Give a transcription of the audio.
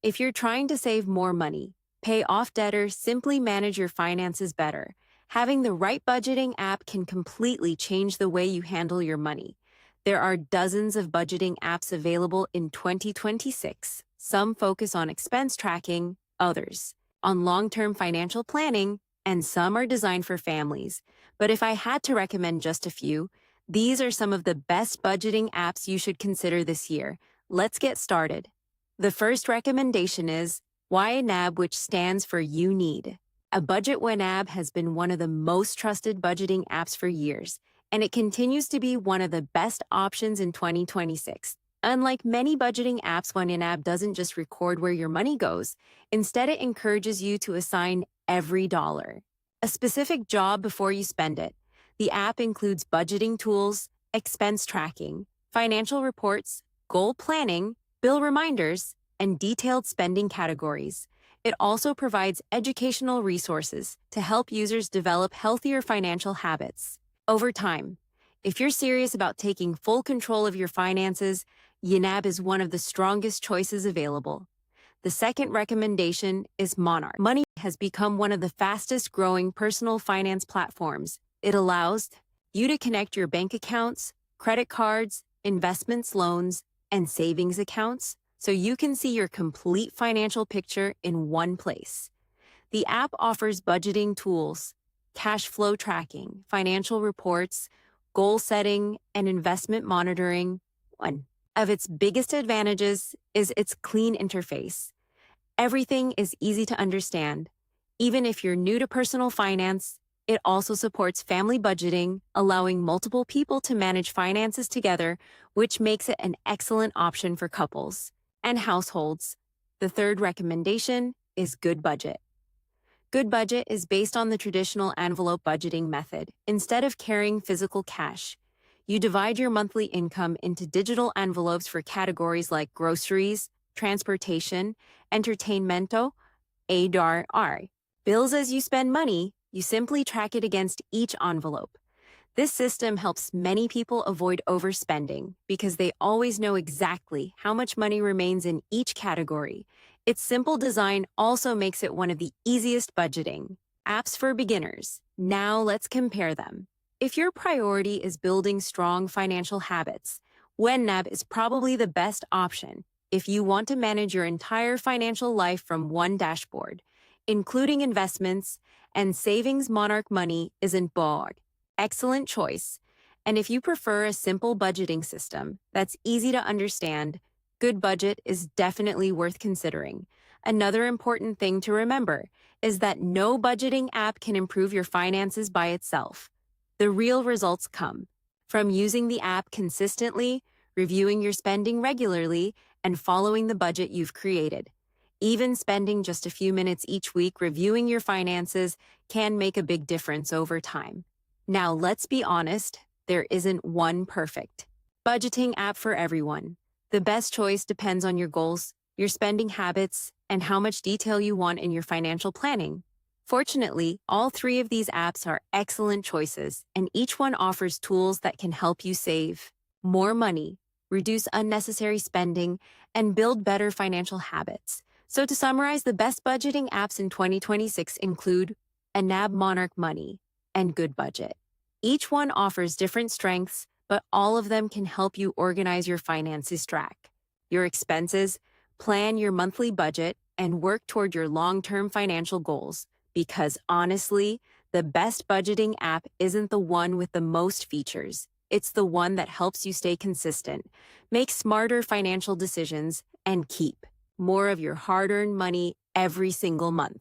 If you're trying to save more money, pay off debt, or simply manage your finances better, having the right budgeting app can completely change the way you handle your money. There are dozens of budgeting apps available in 2026. Some focus on expense tracking, others on long-term financial planning, and some are designed for families. But if I had to recommend just a few, these are some of the best budgeting apps you should consider this year. Let's get started. The first recommendation is YNAB, which stands for You Need. A budget YNAB has been one of the most trusted budgeting apps for years, and it continues to be one of the best options in 2026. Unlike many budgeting apps, YNAB doesn't just record where your money goes. Instead, it encourages you to assign every dollar a specific job before you spend it. The app includes budgeting tools, expense tracking, financial reports, goal planning, bill reminders, and detailed spending categories. It also provides educational resources to help users develop healthier financial habits. Over time, if you're serious about taking full control of your finances, YNAB is one of the strongest choices available. The second recommendation is Monarch Money has become one of the fastest growing personal finance platforms. It allows you to connect your bank accounts, credit cards, investments, loans, and savings accounts so you can see your complete financial picture in one place. The app offers budgeting tools, cash flow tracking, financial reports, goal setting, and investment monitoring. One of its biggest advantages is its clean interface. Everything is easy to understand. Even if you're new to personal finance, it also supports family budgeting, allowing multiple people to manage finances together, which makes it an excellent option for couples and households. The third recommendation is Goodbudget. Goodbudget is based on the traditional envelope budgeting method. Instead of carrying physical cash, you divide your monthly income into digital envelopes for categories like groceries, transportation, entertainmento, ADR, bills. As you spend money, you simply track it against each envelope. This system helps many people avoid overspending because they always know exactly how much money remains in each category. Its simple design also makes it one of the easiest budgeting apps for beginners. Now let's compare them. If your priority is building strong financial habits, YNAB is probably the best option. If you want to manage your entire financial life from one dashboard, including investments and savings, Monarch Money isn't bad. Excellent choice. And if you prefer a simple budgeting system that's easy to understand, Goodbudget is definitely worth considering. Another important thing to remember is that no budgeting app can improve your finances by itself. The real results come from using the app consistently, reviewing your spending regularly, and following the budget you've created. Even spending just a few minutes each week reviewing your finances can make a big difference over time. Now, let's be honest, there isn't one perfect budgeting app for everyone. The best choice depends on your goals, your spending habits, and how much detail you want in your financial planning. Fortunately, all three of these apps are excellent choices, and each one offers tools that can help you save more money, reduce unnecessary spending, and build better financial habits. So to summarize, the best budgeting apps in 2026 include YNAB, Monarch Money, and Goodbudget. Each one offers different strengths, but all of them can help you organize your finances, track your expenses, plan your monthly budget, and work toward your long-term financial goals. Because honestly, the best budgeting app isn't the one with the most features. It's the one that helps you stay consistent, make smarter financial decisions, and keep more of your hard-earned money every single month.